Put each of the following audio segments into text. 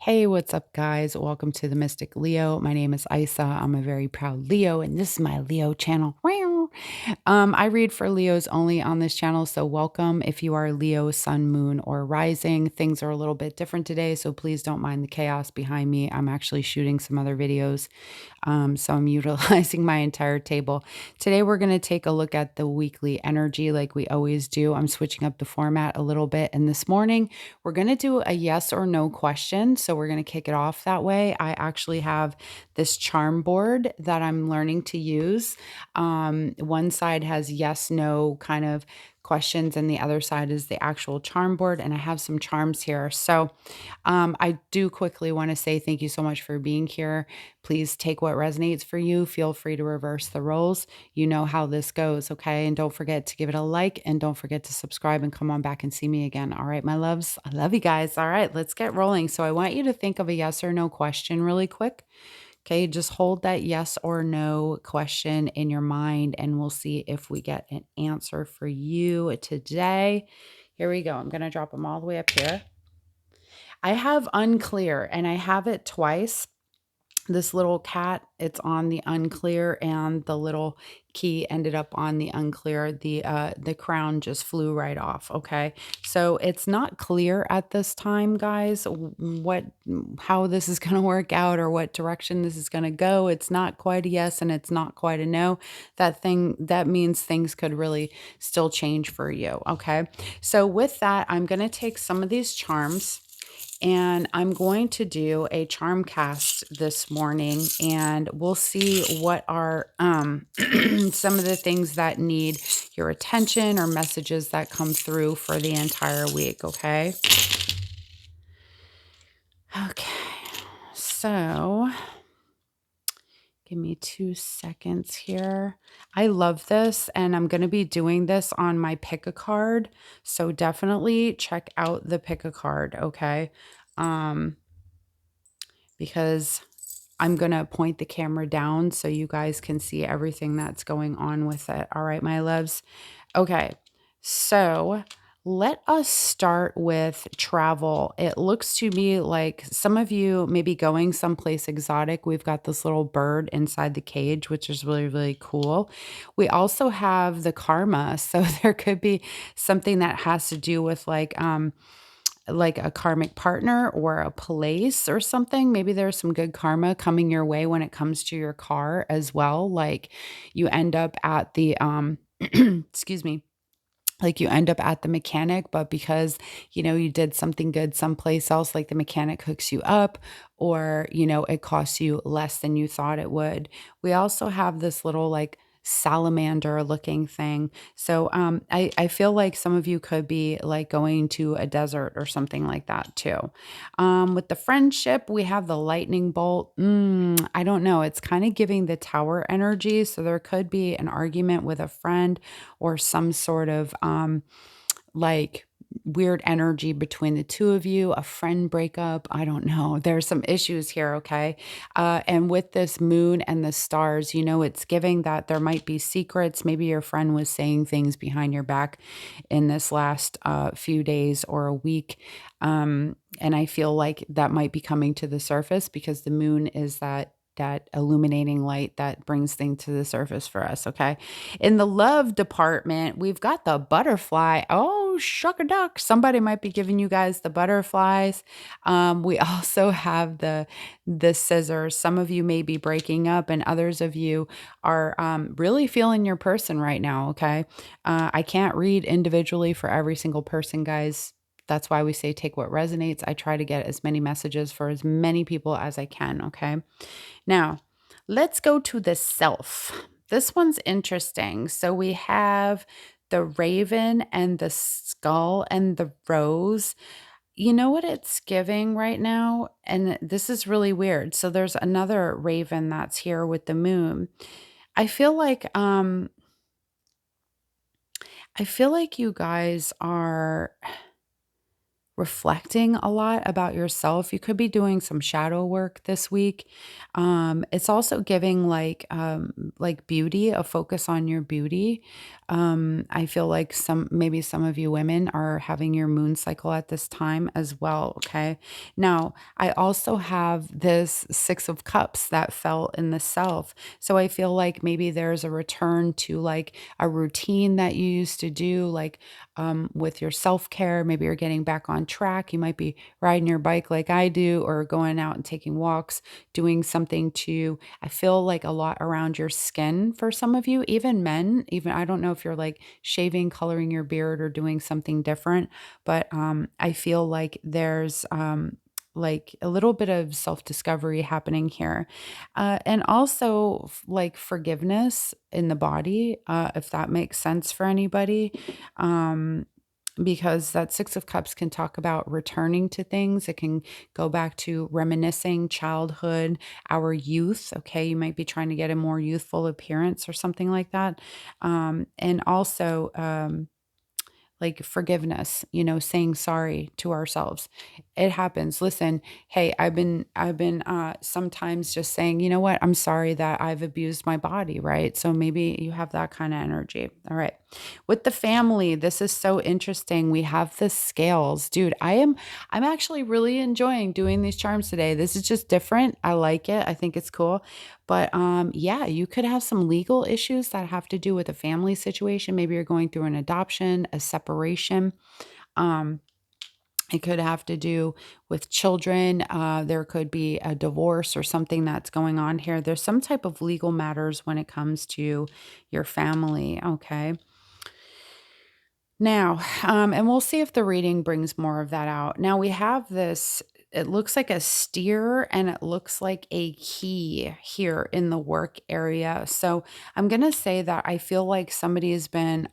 Hey, what's up, guys? Welcome to the Mystic Leo. My name is Isa. I'm a very proud Leo, and this is my Leo channel. Meow. I read for Leos only on this channel, so welcome. If you are Leo, Sun, Moon, or Rising, things are a little bit different today, so please don't mind the chaos behind me. I'm actually shooting some other videos, so I'm utilizing my entire table. Today, we're going to take a look at the weekly energy like we always do. I'm switching up the format a little bit, and this morning, we're going to do a yes or no question. So we're going to kick it off that way. I actually have this charm board that I'm learning to use. One side has yes, no kind of questions, and the other side is the actual charm board. And I have some charms here. So I do quickly want to say thank you so much for being here. Please take what resonates for you. Feel free to reverse the roles. You know how this goes, okay? And don't forget to give it a like, and don't forget to subscribe and come on back and see me again. All right, my loves. I love you guys. All right, let's get rolling. So I want you to think of a yes or no question really quick. Okay, just hold that yes or no question in your mind, and we'll see if we get an answer for you today. Here we go. I'm going to drop them all the way up here. I have unclear, and I have it twice. This little cat, it's on the unclear, and the little key ended up on the unclear. The crown just flew right off. Okay, so it's not clear at this time, guys, how this is going to work out or what direction this is going to go. It's not quite a yes and it's not quite a no. That means things could really still change for you. Okay, so with that, I'm going to take some of these charms, and I'm going to do a charm cast this morning, and we'll see what are some of the things that need your attention or messages that come through for the entire week, okay? Okay, so give me 2 seconds here. I love this, and I'm going to be doing this on my pick a card. So definitely check out the pick a card, okay? Because I'm going to point the camera down so you guys can see everything that's going on with it. All right, my loves. Okay, so let us start with travel. It looks to me like some of you may be going someplace exotic. We've got this little bird inside the cage, which is really, really cool. We also have the karma. So there could be something that has to do with like a karmic partner or a place or something. Maybe there's some good karma coming your way when it comes to your car as well. Like you end up at the excuse me, like you end up at the mechanic, but because, you did something good someplace else, like the mechanic hooks you up, or, it costs you less than you thought it would. We also have this little like salamander looking thing. So I feel like some of you could be like going to a desert or something like that too. With the friendship, we have the lightning bolt. I don't know. It's kind of giving the tower energy. So there could be an argument with a friend or some sort of like weird energy between the two of you, a friend breakup. I don't know. There's some issues here, okay? And with this moon and the stars, it's giving that there might be secrets. Maybe your friend was saying things behind your back in this last few days or a week. And I feel like that might be coming to the surface because the moon is that illuminating light that brings things to the surface for us, okay? In the love department, we've got the butterfly. Oh, shuck a duck. Somebody might be giving you guys the butterflies. We also have the scissors. Some of you may be breaking up, and others of you are really feeling your person right now, okay? I can't read individually for every single person, guys. That's why we say take what resonates. I try to get as many messages for as many people as I can, okay? Now, let's go to the self. This one's interesting. So we have the raven and the skull and the rose. You know what it's giving right now? And this is really weird. So there's another raven that's here with the moon. I feel like you guys are reflecting a lot about yourself. You could be doing some shadow work this week. It's also giving like beauty, a focus on your beauty. I feel like maybe some of you women are having your moon cycle at this time as well. Okay. Now, I also have this Six of Cups that fell in the self. So I feel like maybe there's a return to like a routine that you used to do, like with your self care. Maybe you're getting back on track. You might be riding your bike like I do, or going out and taking walks, doing something to, I feel like a lot around your skin for some of you, even men, even I don't know if you're like shaving, coloring your beard, or doing something different, but I feel like there's like a little bit of self-discovery happening here. And also like forgiveness in the body, if that makes sense for anybody. Um, because that Six of Cups can talk about returning to things. It can go back to reminiscing childhood, our youth. Okay, you might be trying to get a more youthful appearance or something like that. And also, like forgiveness, saying sorry to ourselves. It happens. Listen, hey, I've been sometimes just saying, you know what, I'm sorry that I've abused my body, right? So maybe you have that kind of energy. All right. With the family, this is so interesting. We have the scales. Dude, I'm actually really enjoying doing these charms today. This is just different. I like it. I think it's cool. But yeah, you could have some legal issues that have to do with a family situation. Maybe you're going through an adoption, a separation. Um, it could have to do with children. There could be a divorce or something that's going on here. There's some type of legal matters when it comes to your family. Okay. Now, and we'll see if the reading brings more of that out. Now we have this, it looks like a steer and it looks like a key here in the work area. So I'm going to say that I feel like somebody has been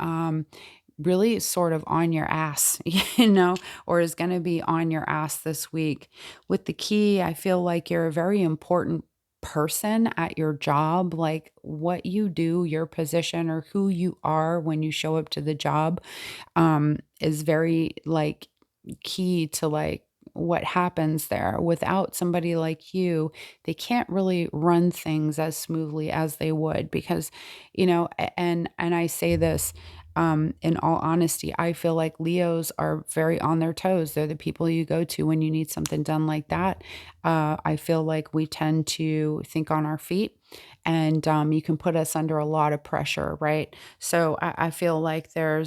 really sort of on your ass, or is going to be on your ass this week. With the key, I feel like you're a very important person at your job, like what you do, your position, or who you are when you show up to the job is very like key to like what happens there. Without somebody like you, they can't really run things as smoothly as they would because, and I say this in all honesty, I feel like Leos are very on their toes. They're the people you go to when you need something done like that. I feel like we tend to think on our feet and you can put us under a lot of pressure, right? So I feel like there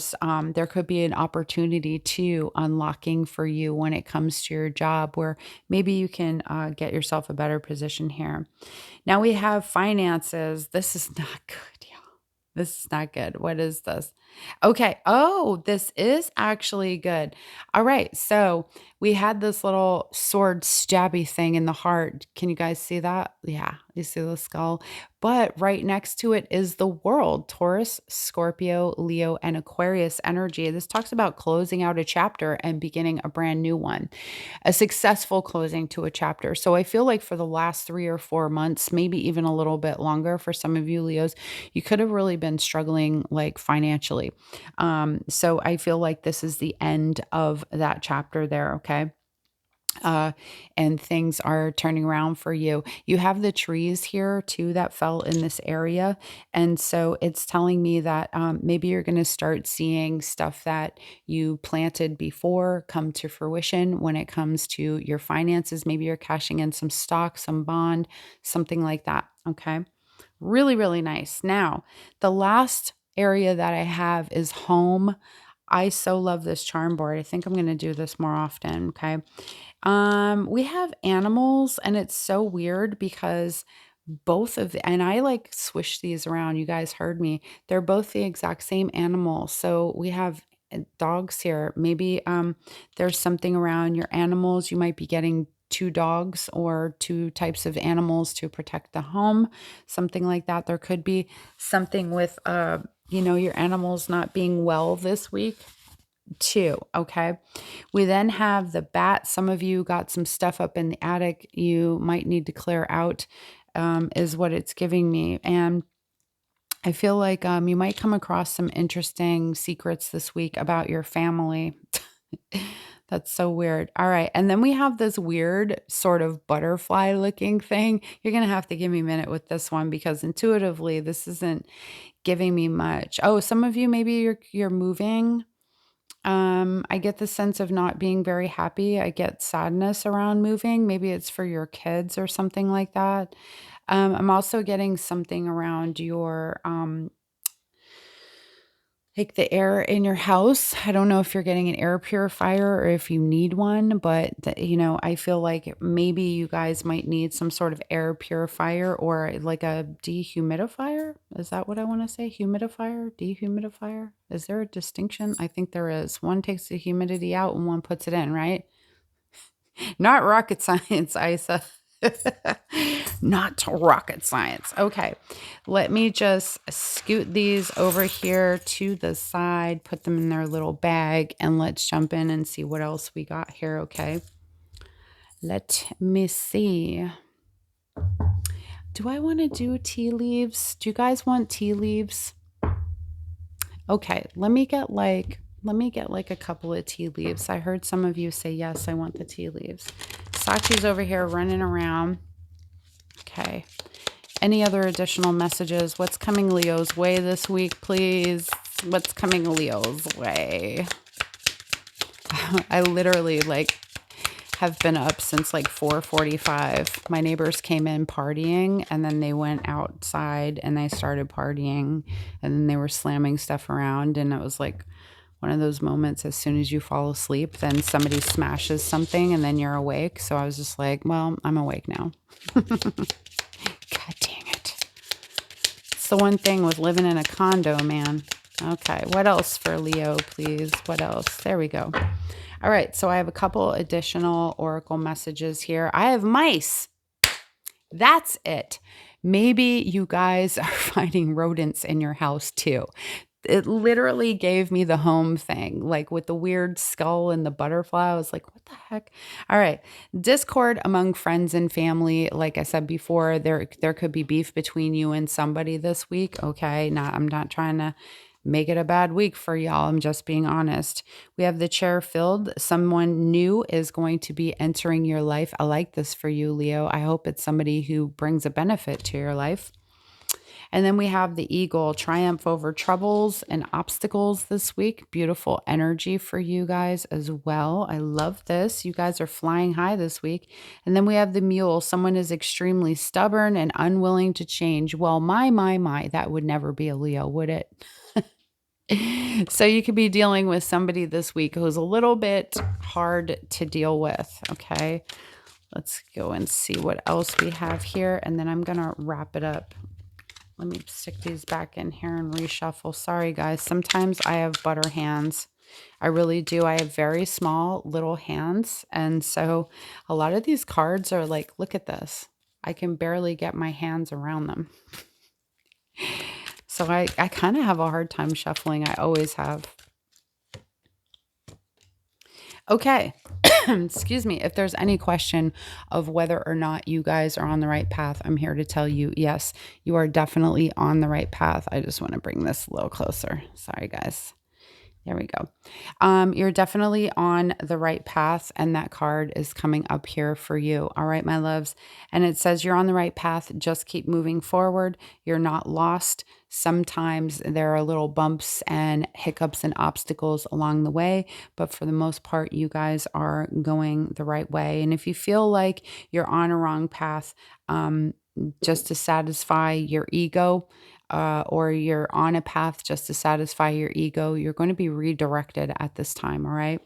could be an opportunity to unlocking for you when it comes to your job where maybe you can get yourself a better position here. Now we have finances. This is not good, y'all. This is not good. What is this? Okay. Oh, this is actually good. All right. So we had this little sword stabby thing in the heart. Can you guys see that? Yeah. You see the skull? But right next to it is the world, Taurus, Scorpio, Leo, and Aquarius energy. This talks about closing out a chapter and beginning a brand new one, a successful closing to a chapter. So I feel like for the last 3 or 4 months, maybe even a little bit longer for some of you Leos, you could have really been struggling like financially. So I feel like this is the end of that chapter there. Okay. Uh, and things are turning around for you. You have the trees here too that fell in this area. And so it's telling me that maybe you're going to start seeing stuff that you planted before come to fruition when it comes to your finances. Maybe you're cashing in some stock, some bond, something like that. Okay. Really, really nice. Now, the last area that I have is home. I so love this charm board. I think I'm going to do this more often. Okay. We have animals and it's so weird because and I like swish these around. You guys heard me. They're both the exact same animal. So we have dogs here. Maybe there's something around your animals. You might be getting two dogs or two types of animals to protect the home, something like that. There could be something with your animals not being well this week too. Okay. We then have the bat. Some of you got some stuff up in the attic you might need to clear out, is what it's giving me. And I feel like you might come across some interesting secrets this week about your family. That's so weird. All right. And then we have this weird sort of butterfly looking thing. You're going to have to give me a minute with this one because intuitively this isn't giving me much. Oh, some of you maybe you're moving. I get the sense of not being very happy. I get sadness around moving. Maybe it's for your kids or something like that. I'm also getting something around your like the air in your house. I don't know if you're getting an air purifier or if you need one, but I feel like maybe you guys might need some sort of air purifier or like a dehumidifier. Is that what I want to say? Humidifier, dehumidifier? Is there a distinction? I think there is. One takes the humidity out and one puts it in, right? Not rocket science, Isa. Not rocket science. Okay. Let me just scoot these over here to the side, put them in their little bag, and let's jump in and see what else we got here. Okay. Let me see. Do I want to do tea leaves? Do you guys want tea leaves? Okay. Let me get like a couple of tea leaves. I heard some of you say, yes, I want the tea leaves. Sachi's over here running around. Okay. Any other additional messages? What's coming Leo's way this week, please? What's coming Leo's way? I literally have been up since 4:45. My neighbors came in partying and then they went outside and they started partying and then they were slamming stuff around and it was one of those moments as soon as you fall asleep, then somebody smashes something and then you're awake. So I was just like, well, I'm awake now. God dang it. It's the one thing with living in a condo, man. Okay, what else for Leo, please? What else? There we go. All right, so I have a couple additional oracle messages here. I have mice. That's it. Maybe you guys are finding rodents in your house too. It literally gave me the home thing, with the weird skull and the butterfly. I was like, what the heck? All right. Discord among friends and family. Like I said before, there could be beef between you and somebody this week. Okay. I'm not trying to make it a bad week for y'all. I'm just being honest. We have the chair filled. Someone new is going to be entering your life. I like this for you, Leo. I hope it's somebody who brings a benefit to your life. And then we have the eagle, triumph over troubles and obstacles this week. Beautiful energy for you guys as well. I love this. You guys are flying high this week. And then we have the mule. Someone is extremely stubborn and unwilling to change. Well, my, that would never be a Leo, would it? So you could be dealing with somebody this week who's a little bit hard to deal with. Okay. Let's go and see what else we have here. And then I'm going to wrap it up. Let me stick these back in here and reshuffle. Sorry, guys. Sometimes I have butter hands. I really do. I have very small little hands. And so a lot of these cards are look at this. I can barely get my hands around them. So I kind of have a hard time shuffling. I always have. Okay. Excuse me. If there's any question of whether or not you guys are on the right path, I'm here to tell you, yes, you are definitely on the right path. I just want to bring this a little closer. Sorry, guys. There we go. You're definitely on the right path, and that card is coming up here for you. All right, my loves. And it says you're on the right path. Just keep moving forward. You're not lost. Sometimes there are little bumps and hiccups and obstacles along the way, but for the most part, you guys are going the right way. And if you feel like you're on a wrong path, just to satisfy your ego, or you're on a path just to satisfy your ego, you're going to be redirected at this time, all right?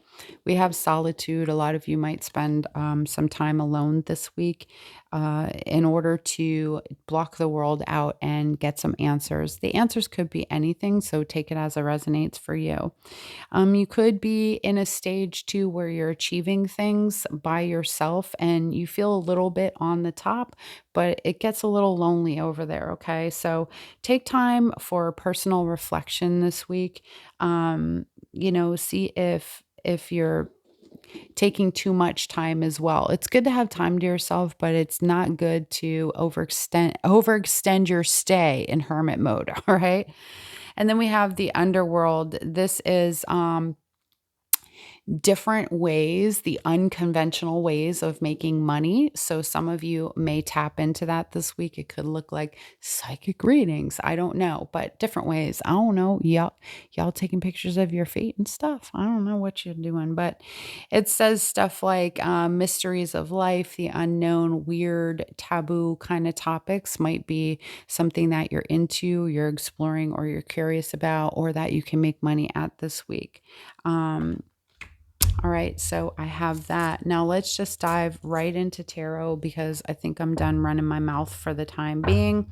We have solitude. A lot of you might spend some time alone this week in order to block the world out and get some answers. The answers could be anything, so take it as it resonates for you. You could be in a stage too where you're achieving things by yourself and you feel a little bit on the top, but it gets a little lonely over there, okay? So take time for personal reflection this week. See if you're taking too much time as well. It's good to have time to yourself, but it's not good to overextend your stay in hermit mode, all right? And then we have the underworld. This is different ways, the unconventional ways of making money. So some of you may tap into that this week. It could look like psychic readings. I don't know, but different ways. I don't know. Y'all taking pictures of your feet and stuff. I don't know what you're doing, but it says stuff like mysteries of life, the unknown, weird, taboo kind of topics might be something that you're into, you're exploring, or you're curious about, or that you can make money at this week. All right, so I have that. Now let's just dive right into tarot because I think I'm done running my mouth for the time being.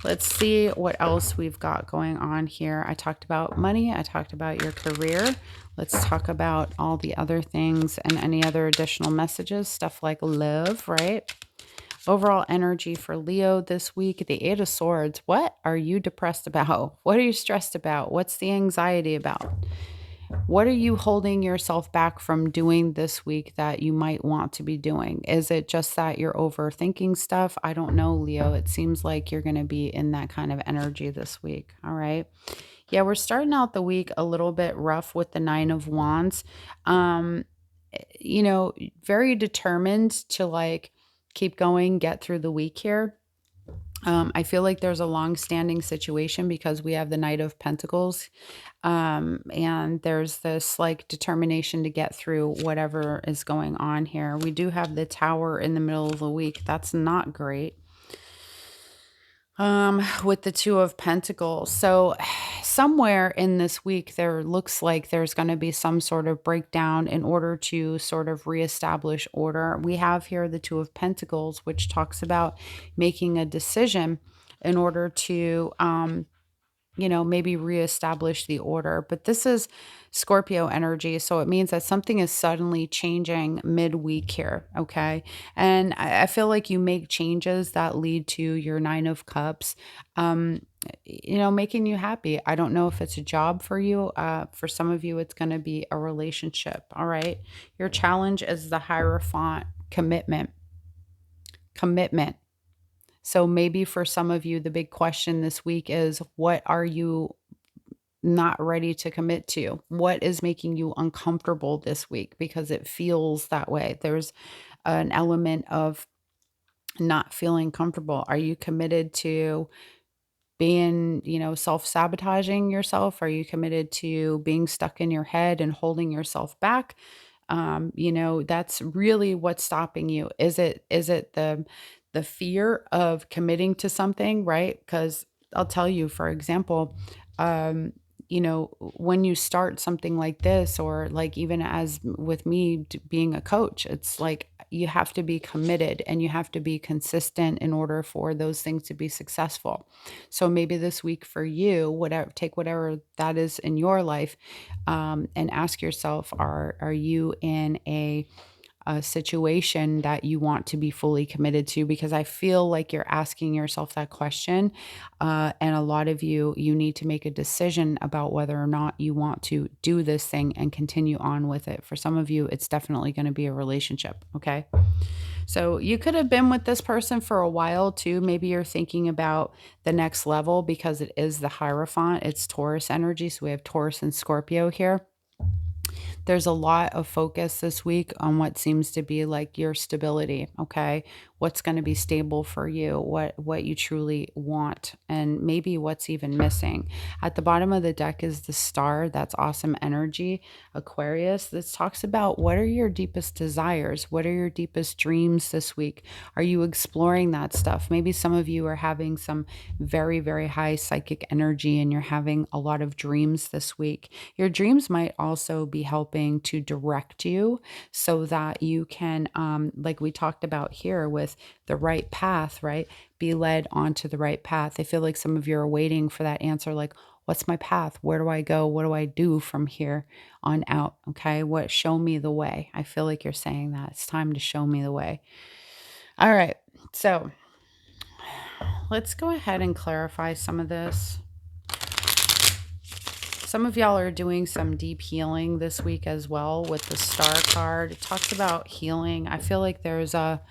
Let's see what else we've got going on here. I talked about money. I talked about your career. Let's talk about all the other things and any other additional messages, stuff like love, right? Overall energy for Leo this week, the Eight of Swords. What are you depressed about? What are you stressed about? What's the anxiety about? What are you holding yourself back from doing this week that you might want to be doing? Is it just that you're overthinking stuff? I don't know, Leo. It seems like you're going to be in that kind of energy this week. All right. Yeah, we're starting out the week a little bit rough with the Nine of Wands. You know, very determined to like keep going, get through the week here. I feel like there's a long-standing situation because we have the Knight of Pentacles, and there's this like determination to get through whatever is going on here. We do have the Tower in the middle of the week. That's not great. With the Two of Pentacles. So somewhere in this week, there looks like there's going to be some sort of breakdown in order to sort of reestablish order. We have here the Two of Pentacles, which talks about making a decision in order to, you know, maybe reestablish the order. But this is Scorpio energy. So it means that something is suddenly changing midweek here. Okay. And I feel like you make changes that lead to your Nine of Cups, you know, making you happy. I don't know if it's a job for you. For some of you, it's going to be a relationship. All right. Your challenge is the Hierophant commitment. Commitment. So maybe for some of you, the big question this week is, what are you not ready to commit to? What is making you uncomfortable this week? Because it feels that way. There's an element of not feeling comfortable. Are you committed to being, you know, self-sabotaging yourself? Are you committed to being stuck in your head and holding yourself back? You know, that's really what's stopping you. Is it the fear of committing to something, right? Because I'll tell you, for example, um, you know, when you start something like this, or like even as with me being a coach, it's like you have to be committed and you have to be consistent in order for those things to be successful. So maybe this week for you, whatever, take whatever that is in your life, and ask yourself, are you in a situation that you want to be fully committed to? Because I feel like you're asking yourself that question. And a lot of you need to make a decision about whether or not you want to do this thing and continue on with it. For some of you, it's definitely going to be a relationship. Okay. So you could have been with this person for a while too. Maybe you're thinking about the next level because it is the Hierophant. It's Taurus energy. So we have Taurus and Scorpio here. There's a lot of focus this week on what seems to be like your stability, okay? What's going to be stable for you, what you truly want, and maybe what's even missing. At the bottom of the deck is the Star. That's awesome energy. Aquarius. This talks about what are your deepest desires? What are your deepest dreams this week? Are you exploring that stuff? Maybe some of you are having some very, very high psychic energy and you're having a lot of dreams this week. Your dreams might also be helping to direct you so that you can, like we talked about here with the right path, right? Be led onto the right path. I feel like some of you are waiting for that answer, like, what's my path? Where do I go? What do I do from here on out? Okay. Show me the way. I feel like you're saying that. It's time to show me the way. All right. So let's go ahead and clarify some of this. Some of y'all are doing some deep healing this week as well with the Star card. It talks about healing. I feel like there's a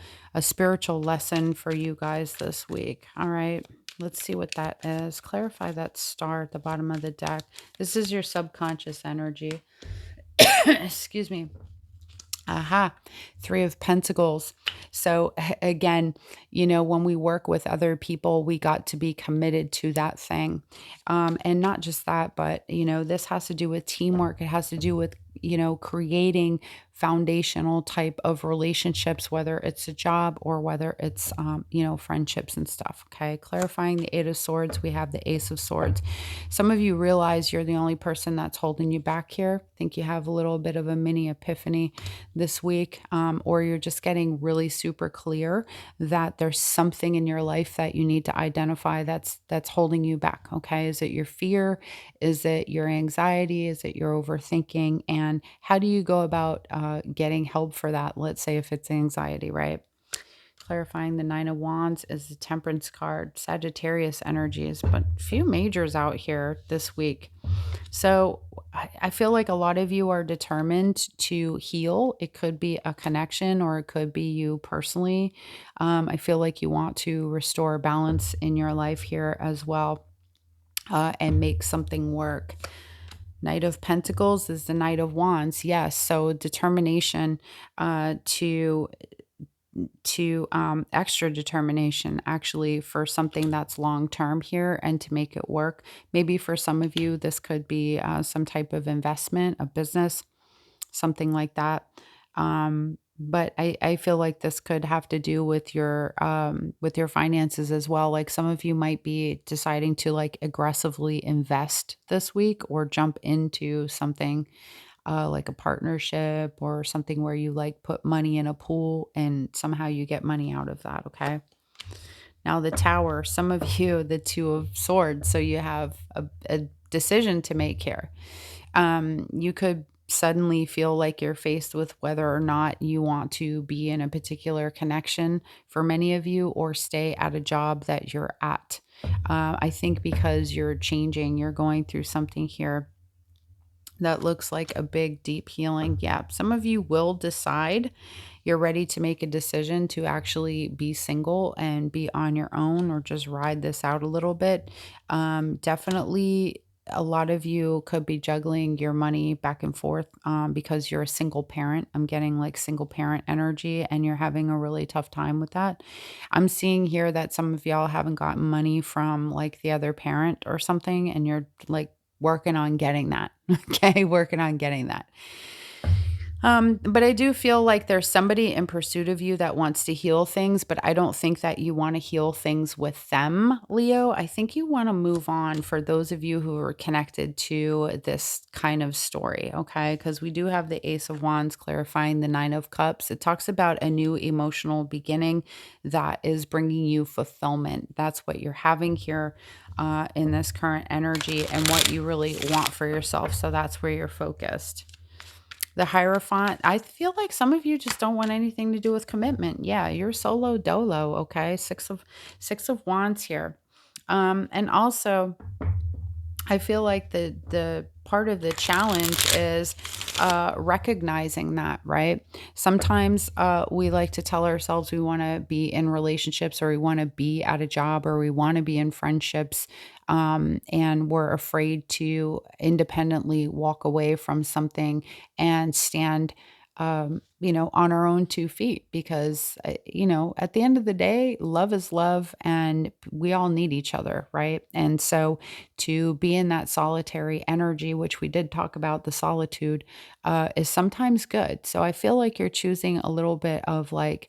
spiritual lesson for you guys this week. All right. Let's see what that is. Clarify that Star at the bottom of the deck. This is your subconscious energy. Excuse me. Aha, Three of Pentacles. So again, when we work with other people, we got to be committed to that thing. And not just that, but, this has to do with teamwork. It has to do with, creating foundational type of relationships, whether it's a job or whether it's, friendships and stuff. Okay. Clarifying the Eight of Swords, we have the Ace of Swords. Some of you realize you're the only person that's holding you back here. I think you have a little bit of a mini epiphany this week, or you're just getting really super clear that there's something in your life that you need to identify that's holding you back. Okay. Is it your fear? Is it your anxiety? Is it your overthinking? And how do you go about getting help for that? Let's say if it's anxiety, right? Clarifying the Nine of Wands is the Temperance card, Sagittarius energies, but few majors out here this week. So I feel like a lot of you are determined to heal. It could be a connection or it could be you personally. I feel like you want to restore balance in your life here as well, and make something work. Knight of Pentacles is the Knight of Wands. Yes, so determination to extra determination actually for something that's long term here and to make it work. Maybe for some of you this could be some type of investment, a business, something like that. But I feel like this could have to do with your finances as well. Like some of you might be deciding to like aggressively invest this week or jump into something like a partnership or something where you like put money in a pool and somehow you get money out of that. Okay. Now the Tower, some of you, the Two of Swords. So you have a decision to make here. You could suddenly feel like you're faced with whether or not you want to be in a particular connection for many of you or stay at a job that you're at. I think because you're changing, you're going through something here that looks like a big, deep healing. Yeah, some of you will decide you're ready to make a decision to actually be single and be on your own or just ride this out a little bit. Definitely a lot of you could be juggling your money back and forth because you're a single parent. I'm getting like single parent energy and you're having a really tough time with that. I'm seeing here that some of y'all haven't gotten money from like the other parent or something and you're like working on getting that. Okay, working on getting that. But I do feel like there's somebody in pursuit of you that wants to heal things, but I don't think that you want to heal things with them, Leo. I think you want to move on for those of you who are connected to this kind of story, okay? Because we do have the Ace of Wands clarifying the Nine of Cups. It talks about a new emotional beginning that is bringing you fulfillment. That's what you're having here in this current energy and what you really want for yourself. So that's where you're focused. The Hierophant, I feel like some of you just don't want anything to do with commitment. Yeah, you're solo dolo, okay? Six of Wands here. And also I feel like the part of the challenge is recognizing that, right? Sometimes we like to tell ourselves we want to be in relationships or we want to be at a job or we want to be in friendships, and we're afraid to independently walk away from something and stand on our own 2 feet because, at the end of the day, love is love and we all need each other, right? And so to be in that solitary energy, which we did talk about, the solitude, is sometimes good. So I feel like you're choosing a little bit of like,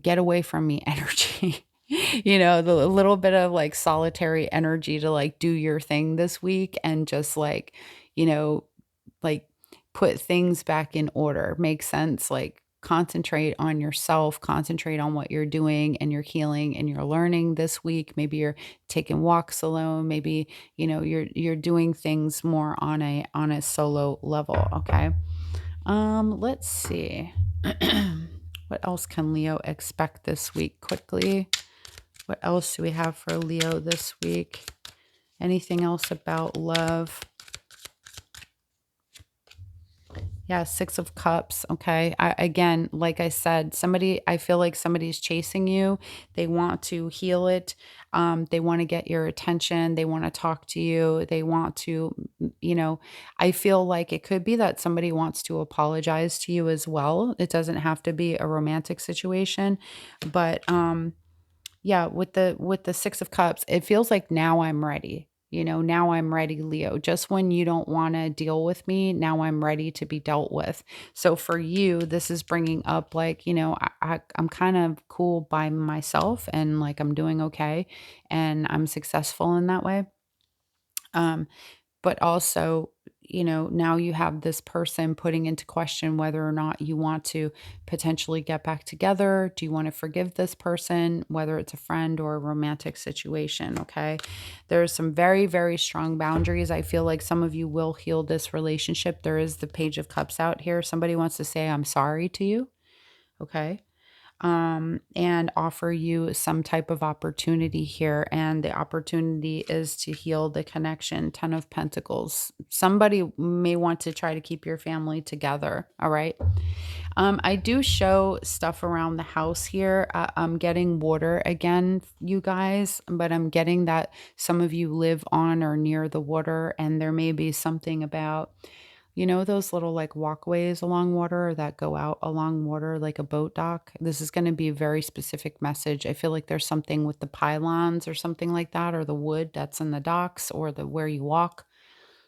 get away from me energy. The little bit of like solitary energy to like do your thing this week and just like, like put things back in order. Makes sense. Like concentrate on yourself, concentrate on what you're doing and you're healing and you're learning this week. Maybe you're taking walks alone. Maybe, you're doing things more on a solo level. Okay. Let's see. What else can Leo expect this week quickly? What else do we have for Leo this week? Anything else about love? Yeah, Six of Cups. Okay. Again, like I said, I feel like somebody's chasing you. They want to heal it. They want to get your attention. They want to talk to you. They want to, I feel like it could be that somebody wants to apologize to you as well. It doesn't have to be a romantic situation, but, yeah, with the 6 of cups, it feels like now I'm ready. Now I'm ready, Leo. Just when you don't want to deal with me, now I'm ready to be dealt with. So for you, this is bringing up like, I'm kind of cool by myself and like I'm doing okay and I'm successful in that way. Um, but also, now you have this person putting into question whether or not you want to potentially get back together. Do you want to forgive this person, whether it's a friend or a romantic situation? Okay. There's some very, very strong boundaries. I feel like some of you will heal this relationship. There is the Page of Cups out here. Somebody wants to say, I'm sorry to you. Okay, and offer you some type of opportunity here. And the opportunity is to heal the connection. 10 of Pentacles. Somebody may want to try to keep your family together. All right. I do show stuff around the house here. I'm getting water again, you guys, but I'm getting that some of you live on or near the water, and there may be something about, those little like walkways along water that go out along water like a boat dock. This is going to be a very specific message. I feel like there's something with the pylons or something like that, or the wood that's in the docks or the where you walk,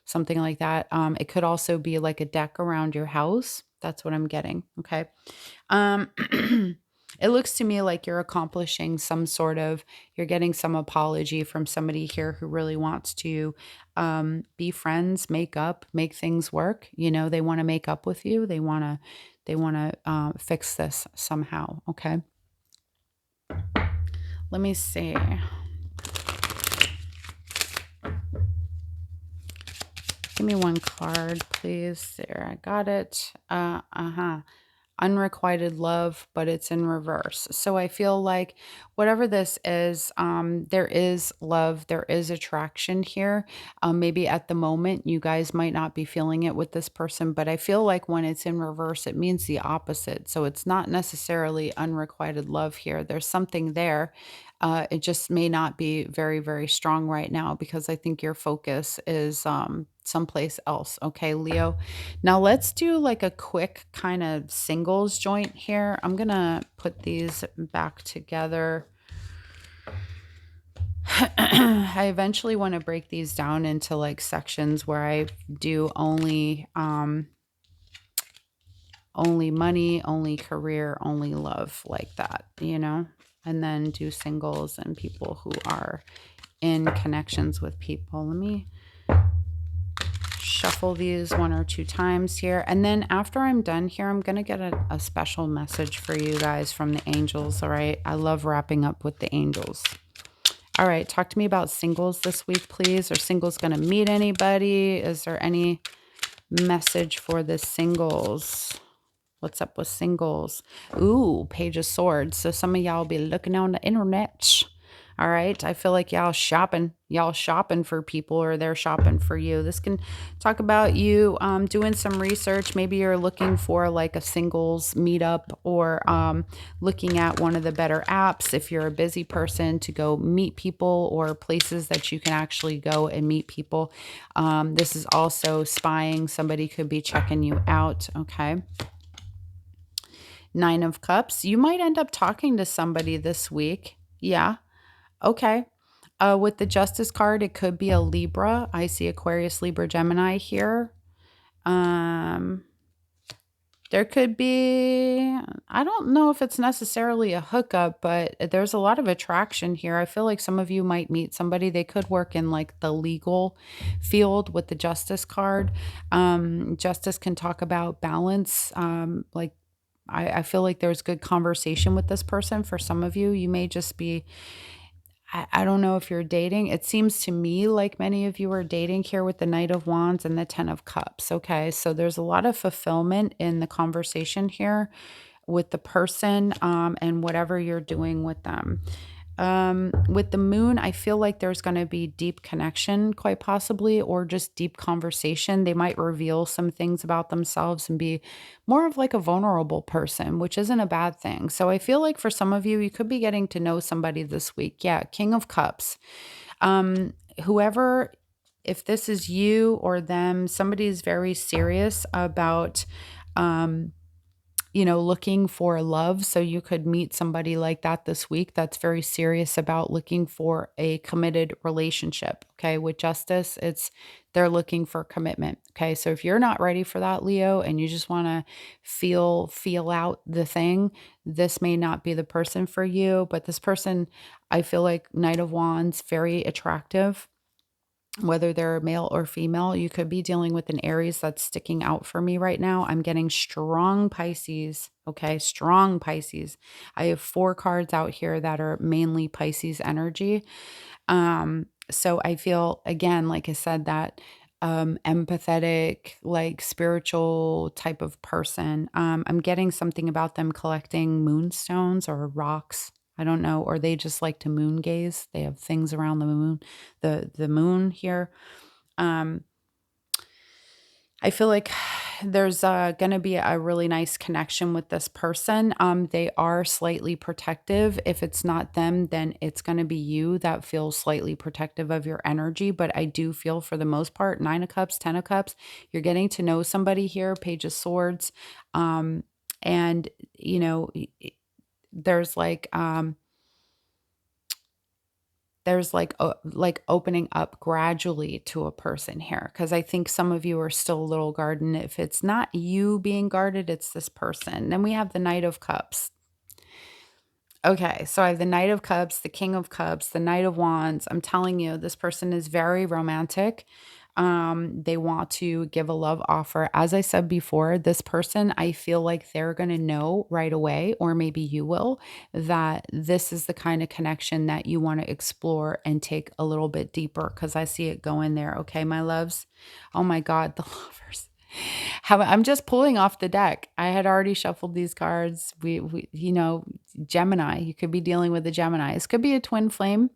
something like that. It could also be like a deck around your house. That's what I'm getting. Okay. Um, it looks to me like you're accomplishing you're getting some apology from somebody here who really wants to be friends, make things work. They want to make up with you. They want to fix this somehow. Okay. Let me see. Give me one card, please. There, I got it. Unrequited love, but it's in reverse. So I feel like whatever this is, there is love, there is attraction here. Maybe at the moment you guys might not be feeling it with this person, but I feel like when it's in reverse, it means the opposite. So it's not necessarily unrequited love here. There's something there. It just may not be very, very strong right now because I think your focus is someplace else. Okay, Leo. Now let's do like a quick kind of singles joint here. I'm going to put these back together. I eventually want to break these down into like sections where I do only money, only career, only love, like that, and then do singles and people who are in connections with people. Let me shuffle these 1 or 2 times here. And then after I'm done here, I'm going to get a special message for you guys from the angels. All right. I love wrapping up with the angels. All right. Talk to me about singles this week, please. Are singles going to meet anybody? Is there any message for the singles? What's up with singles? Ooh, Page of Swords. So some of y'all will be looking on the internet. All right. I feel like y'all shopping for people, or they're shopping for you. This can talk about you doing some research. Maybe you're looking for like a singles meetup, or looking at one of the better apps if you're a busy person to go meet people, or places that you can actually go and meet people. This is also spying. Somebody could be checking you out. Okay. 9 of Cups. You might end up talking to somebody this week. Yeah. Okay. With the Justice card, it could be a Libra. I see Aquarius, Libra, Gemini here. There could be, I don't know if it's necessarily a hookup, but there's a lot of attraction here. I feel like some of you might meet somebody. They could work in like the legal field with the Justice card. Justice can talk about balance. I feel like there's good conversation with this person. For some of you, you may just be, I don't know if you're dating. It seems to me like many of you are dating here with the Knight of Wands and the 10 of Cups. Okay, so there's a lot of fulfillment in the conversation here with the person, and whatever you're doing with them. With the moon, I feel like there's going to be deep connection, quite possibly, or just deep conversation. They might reveal some things about themselves and be more of like a vulnerable person, which isn't a bad thing. So I feel like for some of you, you could be getting to know somebody this week. Yeah, King of Cups. Whoever, if this is you or them, somebody is very serious about, looking for love. So you could meet somebody like that this week that's very serious about looking for a committed relationship. Okay. With justice, they're looking for commitment. Okay. So if you're not ready for that, Leo, and you just want to feel out the thing, this may not be the person for you. But this person, I feel like Knight of Wands, very attractive. Whether they're male or female, you could be dealing with an Aries that's sticking out for me right now. I'm getting strong Pisces. Okay, strong Pisces. I have 4 cards out here that are mainly Pisces energy. So I feel, again, like I said, that empathetic, like spiritual type of person. I'm getting something about them collecting moonstones or rocks. I don't know, or they just like to moon gaze. They have things around the moon, the moon here. I feel like there's going to be a really nice connection with this person. They are slightly protective. If it's not them, then it's going to be you that feels slightly protective of your energy. But I do feel, for the most part, 9 of Cups, 10 of Cups, you're getting to know somebody here, Page of Swords. And, there's like opening up gradually to a person here, because I think some of you are still a little guarded. If it's not you being guarded, it's this person. Then we have the Knight of Cups. Okay, so I have the Knight of Cups, the King of Cups, the Knight of Wands. I'm telling you, this person is very romantic. They want to give a love offer. As I said before, this person, I feel like they're going to know right away, or maybe you will, that this is the kind of connection that you want to explore and take a little bit deeper, because I see it going there. Okay, my loves. Oh my God, the Lovers. I'm just pulling off the deck. I had already shuffled these cards. We Gemini, you could be dealing with a Gemini. This could be a twin flame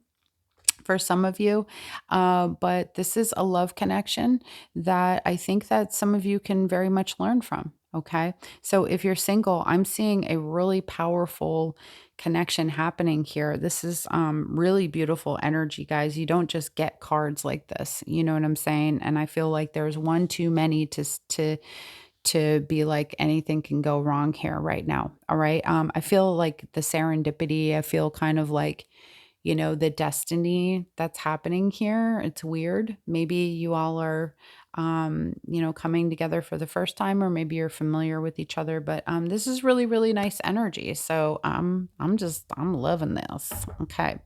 for some of you. But this is a love connection that I think that some of you can very much learn from. Okay. So if you're single, I'm seeing a really powerful connection happening here. This is really beautiful energy, guys. You don't just get cards like this. You know what I'm saying? And I feel like there's one too many to be like anything can go wrong here right now. All right. I feel like the serendipity, I feel kind of like, the destiny that's happening here. It's weird. Maybe you all are, coming together for the first time, or maybe you're familiar with each other, but this is really, really nice energy. So I'm loving this. Okay.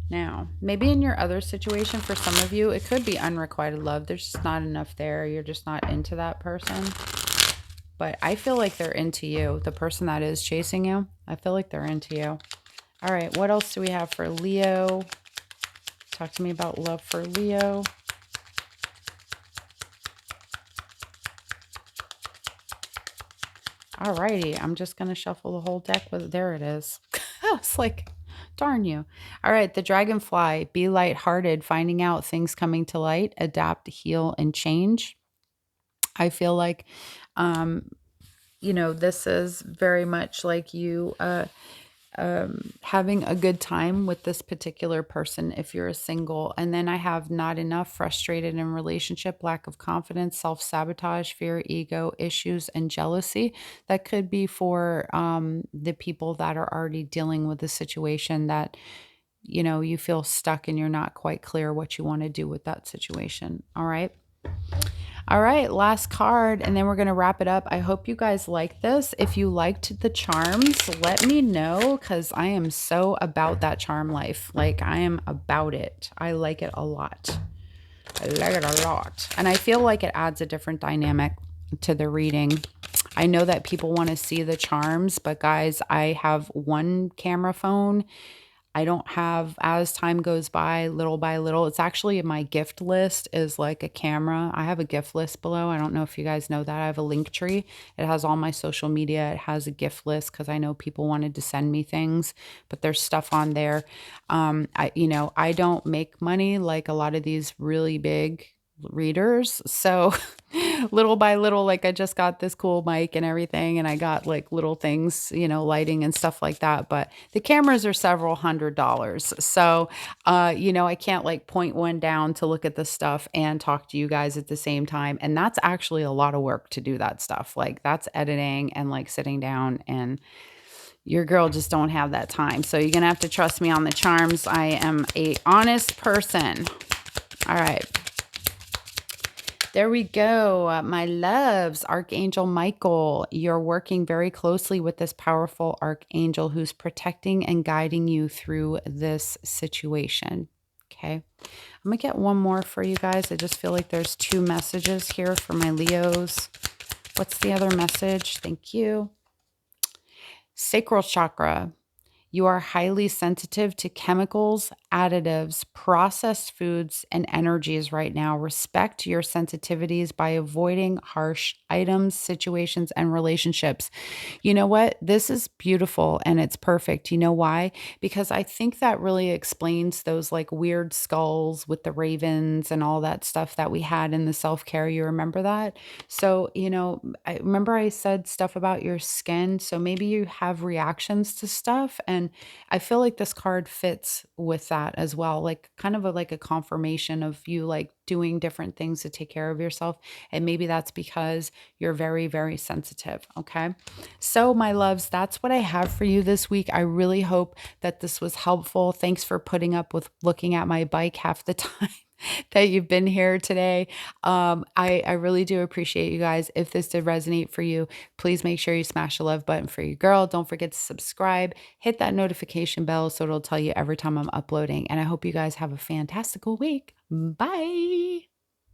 Now, maybe in your other situation, for some of you, it could be unrequited love. There's just not enough there. You're just not into that person. But I feel like they're into you. The person that is chasing you, I feel like they're into you. All right, what else do we have for Leo? Talk to me about love for Leo. All righty, I'm just going to shuffle the whole deck with, there it is. It's like, darn you. All right, the Dragonfly, be lighthearted, finding out things coming to light, adapt, heal, and change. I feel like, this is very much like you, having a good time with this particular person if you're a single. And then I have not enough, frustrated in relationship, lack of confidence, self-sabotage, fear, ego issues, and jealousy. That could be for the people that are already dealing with the situation that you feel stuck and you're not quite clear what you want to do with that situation. All right, last card, and then we're going to wrap it up. I hope you guys like this. If you liked the charms, let me know, because I am so about that charm life. Like, I am about it. I like it a lot. I like it a lot. And I feel like it adds a different dynamic to the reading. I know that people want to see the charms, but guys, I have one camera phone. I don't have, as time goes by little, it's actually in my gift list is like a camera. I have a gift list below. I don't know if you guys know that. I have a link tree. It has all my social media. It has a gift list because I know people wanted to send me things, but there's stuff on there. I don't make money like a lot of these really big readers. So little by little, like I just got this cool mic and everything, and I got like little things, lighting and stuff like that. But the cameras are several $100s. So, I can't like point one down to look at the stuff and talk to you guys at the same time. And that's actually a lot of work to do that stuff. Like that's editing and like sitting down, and your girl just don't have that time. So you're going to have to trust me on the charms. I am a honest person. All right. There we go. My loves, Archangel Michael, you're working very closely with this powerful archangel who's protecting and guiding you through this situation. Okay. I'm going to get one more for you guys. I just feel like there's two messages here for my Leos. What's the other message? Thank you. Sacral chakra. You are highly sensitive to chemicals, additives, processed foods, and energies right now. Respect your sensitivities by avoiding harsh items, situations, and relationships. You know what? This is beautiful and it's perfect. You know why? Because I think that really explains those like weird skulls with the ravens and all that stuff that we had in the self-care. You remember that? So, I remember I said stuff about your skin. So maybe you have reactions to stuff, and I feel like this card fits with that as well. Like kind of like a confirmation of you like doing different things to take care of yourself. And maybe that's because you're very, very sensitive. Okay. So my loves, that's what I have for you this week. I really hope that this was helpful. Thanks for putting up with looking at my bike half the time that you've been here today. I really do appreciate you guys. If this did resonate for you, please make sure you smash the love button for your girl. Don't forget to subscribe, hit that notification bell so it'll tell you every time I'm uploading. And I hope you guys have a fantastical week. Bye.